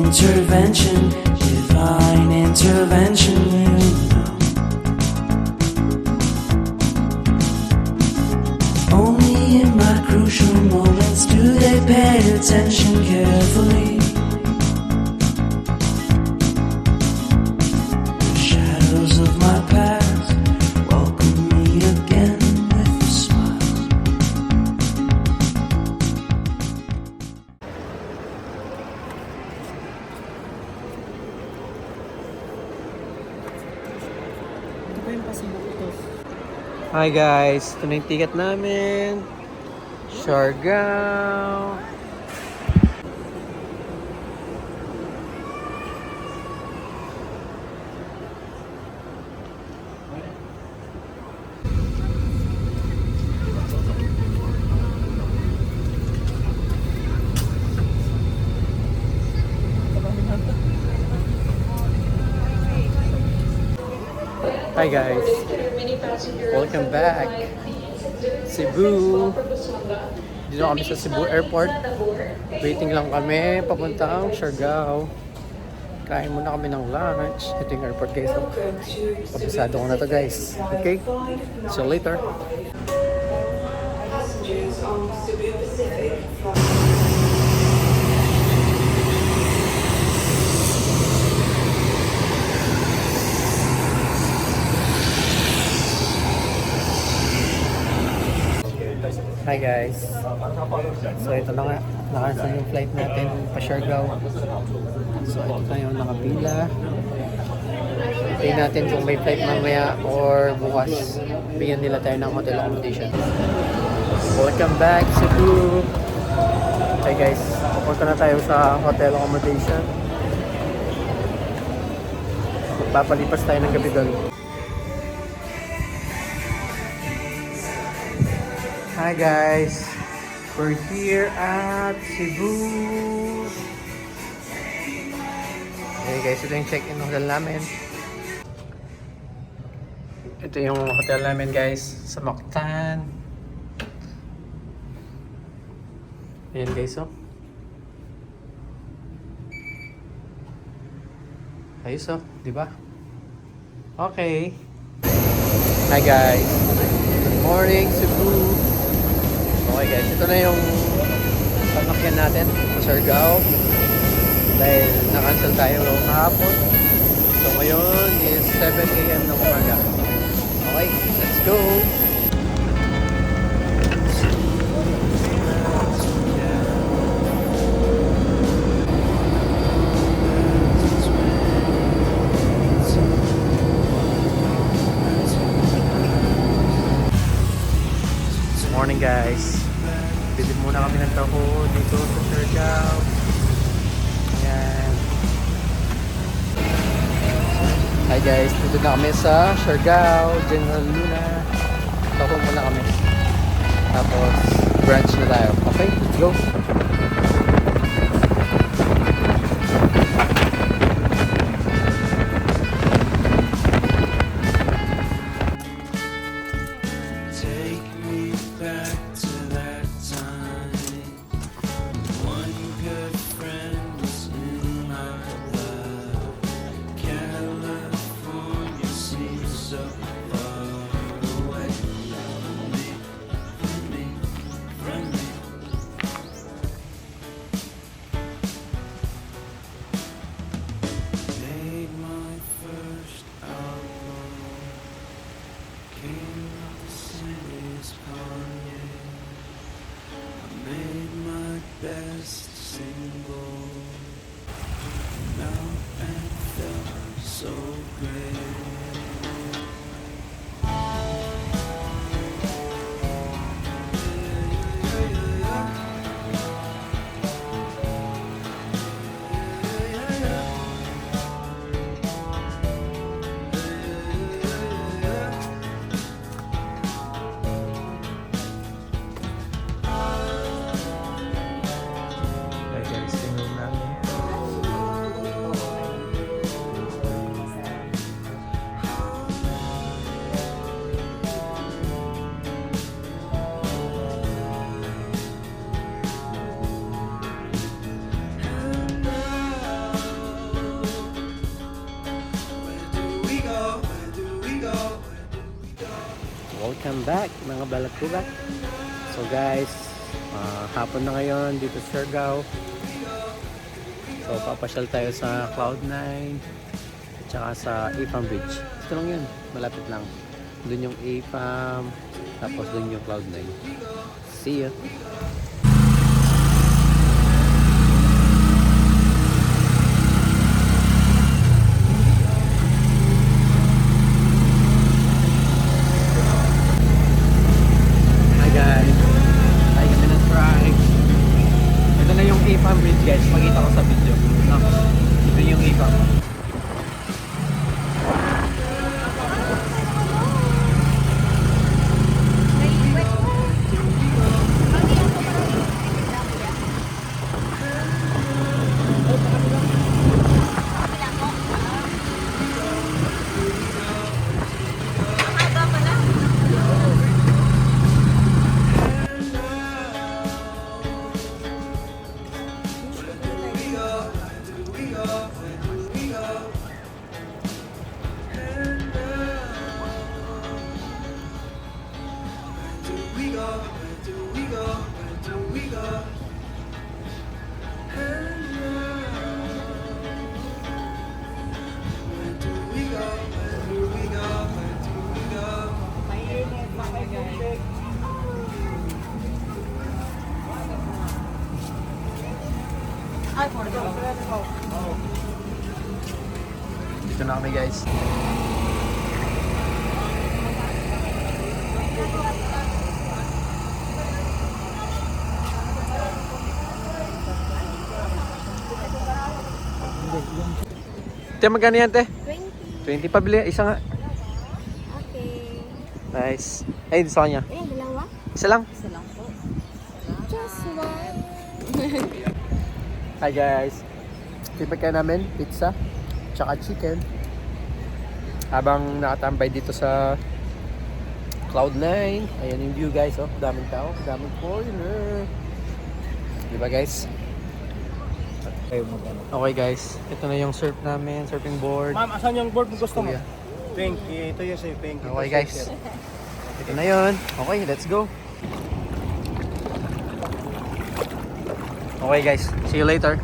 intervention, divine intervention, you know. Only in my crucial moments do they pay attention carefully. The shadows of my past welcome me again with a smile. Hi guys, ito na yung ticket namin. Siargao. Hi guys, welcome back. Cebu. Dito kami sa Cebu Airport. Waiting lang kami papuntang Siargao. Kain muna kami ng lunch. Ito yung airport guys. Papisado ko na to guys. Okay? See you later. Passengers on Cebu Pacific Hi guys. So ito na nga. Nakansel yung flight natin pa Siargao. So ito na yung nakapila. Hintayin natin kung may flight mamaya or bukas. Bigyan nila tayo ng hotel accommodation. Welcome back Cebu. Hi guys. Pupunta na tayo sa hotel accommodation. Magpapalipas tayo ng gabi doon. Hi guys, we're here at Cebu. Okay guys, ito yung check-in hotel namin. Ito yung hotel namin guys, sa Mactan. Ayan guys, oh. Ayos, oh, di ba? Okay. Hi guys, good morning Cebu. Okay guys, ito na yung pagmakyan natin sa Siargao dahil na-cancel tayo kahapon. So ngayon is 7 AM ng umaga. Okay, let's go! Morning guys, bili muna kami ng taho dito sa Siargao. Ayan. Hi guys, dito na kami sa Siargao, General Luna. Taho muna kami. Tapos brunch na tayo. Okay, let's go! Welcome back mga balakubak. So guys, hapon na ngayon dito sa Siargao. So papasyal tayo sa Cloud9 at saka sa APAM Bridge. Ito lang yun, malapit lang. Doon yung APAM, tapos doon yung Cloud9. See ya! APAM Bridge guys, pakita ko sa video. No? Ito yung APAM. Dito na kami guys. Te, magkano yan te? 20. 20 pabili, isa nga. Okay. Nice. Ay, sa kanya. Dalawa? Isa lang. Isa lang po. Just one. Hi guys. Pipagkain namin pizza tsaka chicken. Habang nakatambay dito sa Cloud9. Ayan yung view guys, oh. Daming tao, daming foreigner. Diba guys? Okay guys, ito na yung surf namin, surfing board. Ma'am, asan yung board mo gusto mo? Kuya. Pink, ito yung sa'yo, pink. Okay guys. Ito na yun. Okay, let's go. Okay guys, see you later.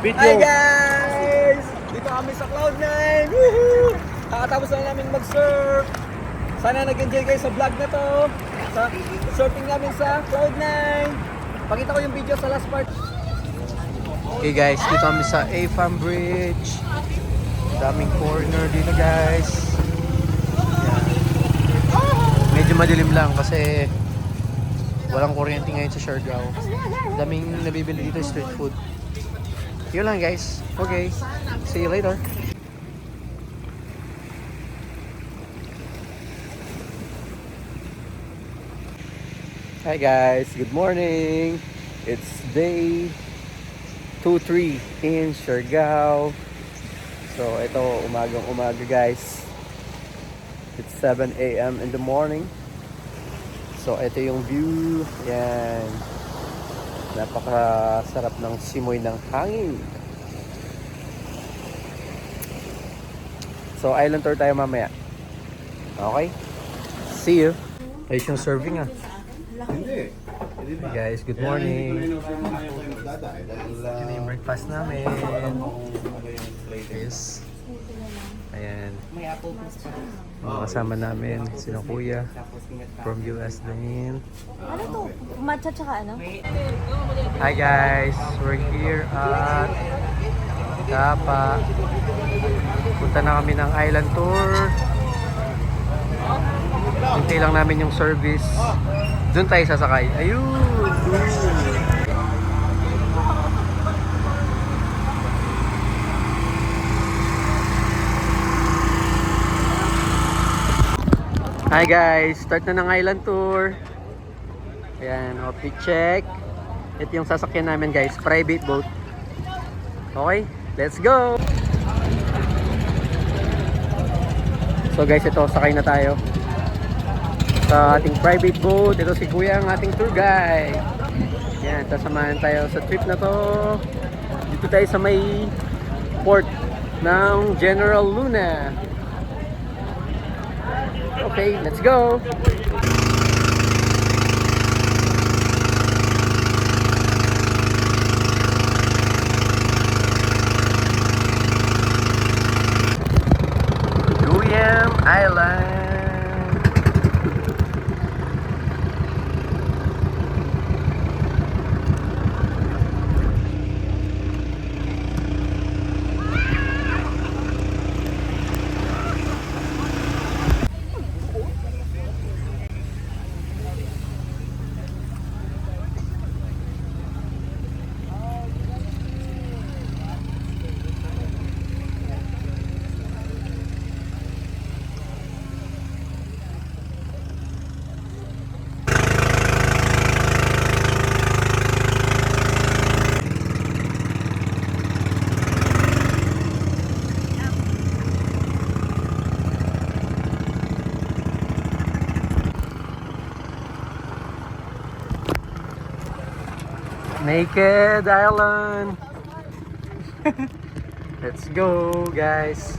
Video. guys! Dito kami sa Cloud9! Woohoo! Kakatapos lang namin mag-surf. Sana nag-enjoy kayo sa vlog na to. Sa surfing namin sa Cloud9. Pakita ko yung video sa last part. Okay guys, dito kami sa AFAM Bridge. Daming corner dito guys. Yan. Medyo madilim lang kasi walang kuryente ngayon sa Siargao. Daming nabibili dito street food. Yun lang guys. Okay, see you later. Hi guys, good morning. It's day 2-3 in Siargao. So ito, umaga guys. It's 7 a.m. in the morning. So ito yung view. Yan. Napakasarap ng simoy ng hangin. So island tour tayo mamaya. Okay? See you. Ayos yung serving ah. Hey guys, good morning. Ito na yung breakfast namin. Yes. Ayan. Mga kasama namin, sina Kuya from US din. Ano to? Matcha tsaka ano? Hi guys, we're here at Dapa. Punta na kami ng island tour. Hintay lang namin yung service. Doon tayo sasakay. Ayun! Hi guys! Start na ng island tour. Ayan, okay, check. Ito yung sasakyan namin guys, private boat. Okay, let's go! So guys, ito, sakay na tayo sa ating private boat. Ito si Kuya, ang ating tour guide. Yan, sasamahan tayo sa trip na to. Dito tayo sa may port ng General Luna. Okay, let's go! Guyam Island. Naked Island. Let's go, guys.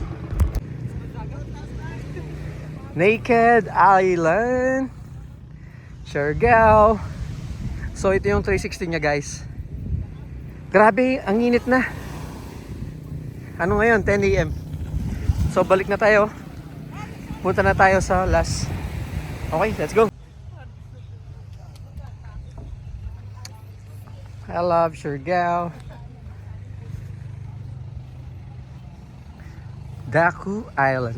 Naked Island, Siargao. So ito yung 360 niya, guys. Grabe, ang init na. Ano ngayon? 10 AM. So balik na tayo. Punta na tayo sa last. Okay, let's go. I love Siargao. Daku Island.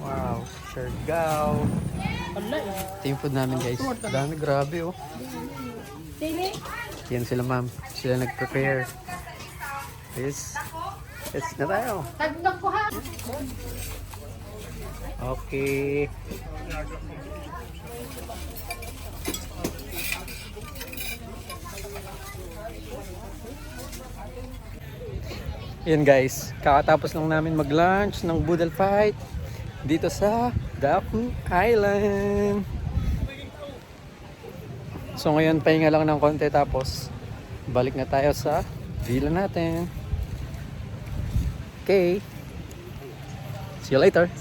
Wow, Siargao. Ito yung food namin, guys. Dami, grabe, oh. Yan sila, ma'am. Sila nag-prepare. Yes. Let's na tayo. Okay. Yan guys, kakatapos lang namin mag-lunch ng Boodle Fight dito sa Daku Island. So ngayon pahinga lang ng konti tapos balik na tayo sa villa natin. Okay. See you later.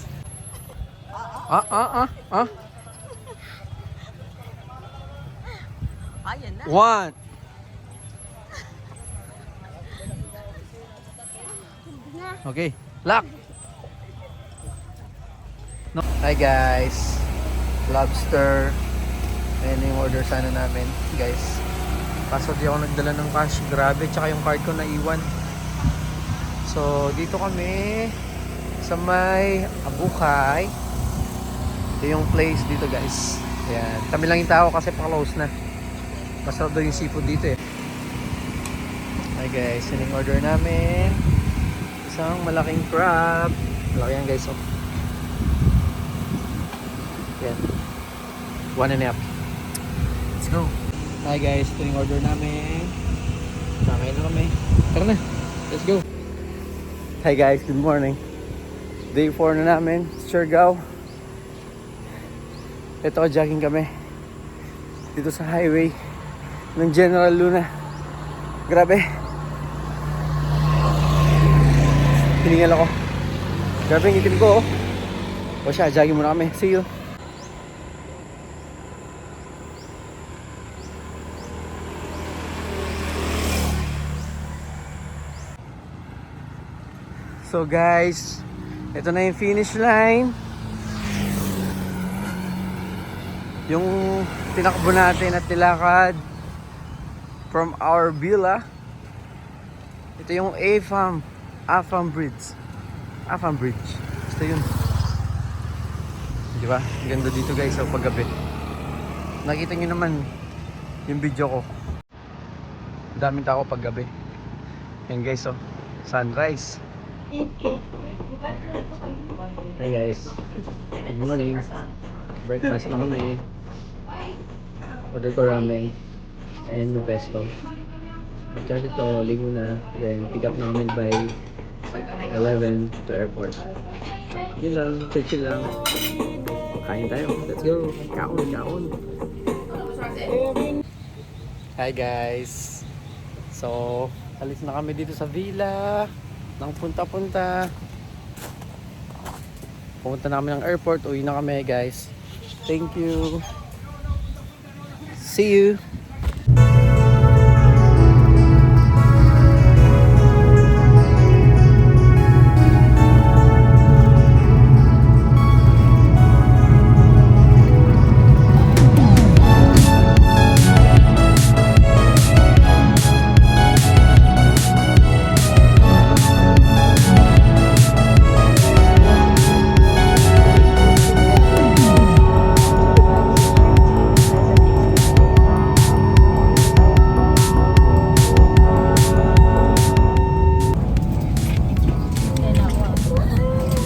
Ayan na. One. Okay, lock. No. Hi guys. Lobster. Ayan yung order sana namin, guys. Kaso di ako nagdala ng cash. Grabe, tsaka yung card ko naiwan. So, dito kami sa may Abukay. Ito yung place dito, guys. Ayan. Kami lang yung tao kasi pa-close na. Masarap daw yung seafood dito eh. Hi guys, yun yung order namin. Isang malaking crab. Malaki yan guys. Oh. Yan. 1.5. Let's go. Hi guys, ito yung order namin. Kakain na kami. Tara na. Let's go. Hi guys, good morning. Day 4 na namin. Siargao. Ito, jogging kami. Dito sa highway ng General Luna. Grabe. Hiningal ako. Grabe yung itim ko. O siya, jogging muna kami. See you. So guys, ito na yung finish line. Yung tinakbo natin at nilakad from our villa. Ito yung Afam Bridge. Afam Bridge. Basta yun. Diba? Ganda dito guys sa paggabi. Nakita nyo naman yung video ko. Daming tao paggabi. Yan guys, oh. Sunrise. Hey guys. Good morning. Breakfast na kami. Order ko ramen and pesto. Charge ito, ligo na. Then pick up namin by 11 to airport. Yun lang, chill lang. Kain tayo. Let's go. Kaon. Hi guys. So, alis na kami dito sa villa. Nang punta-punta. Pumunta na kami ng airport. Uwi na kami guys. Thank you. See you.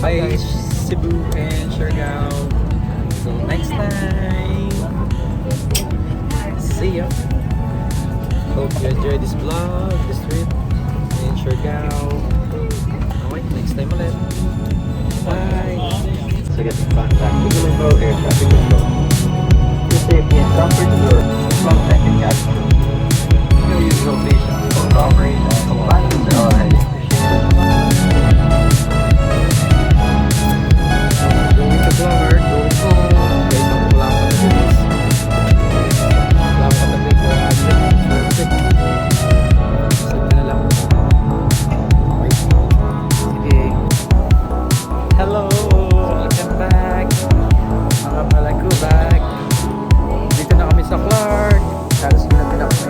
Bye Cebu and Siargao. So next time. See ya. Hope you enjoyed this vlog, this trip in Siargao. Okay, next time ulit. Bye. So get contact with the local air traffic control. Your safety and comfort are contact and capture. No usual patients for cooperation and compliance are already appreciated. Going to Florida, going home. Guys, ako wala akong patabilis. Wala akong patabilis for admin. Sige na lang. Okay. Sige. Hello! Welcome back! Mga palagubag. Dito na kami sa Clark. Halos ginapin ako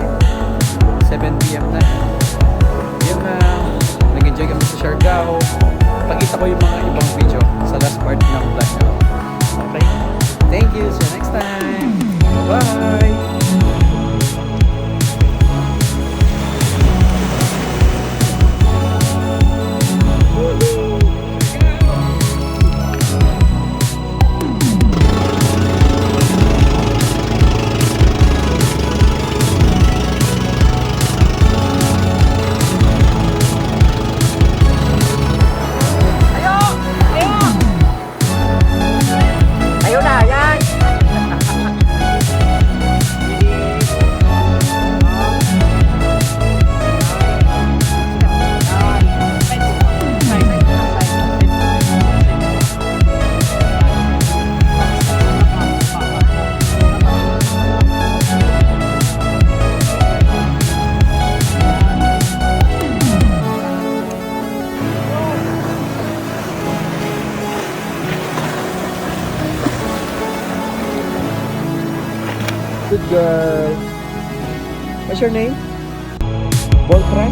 girl. What's your name? Voltran?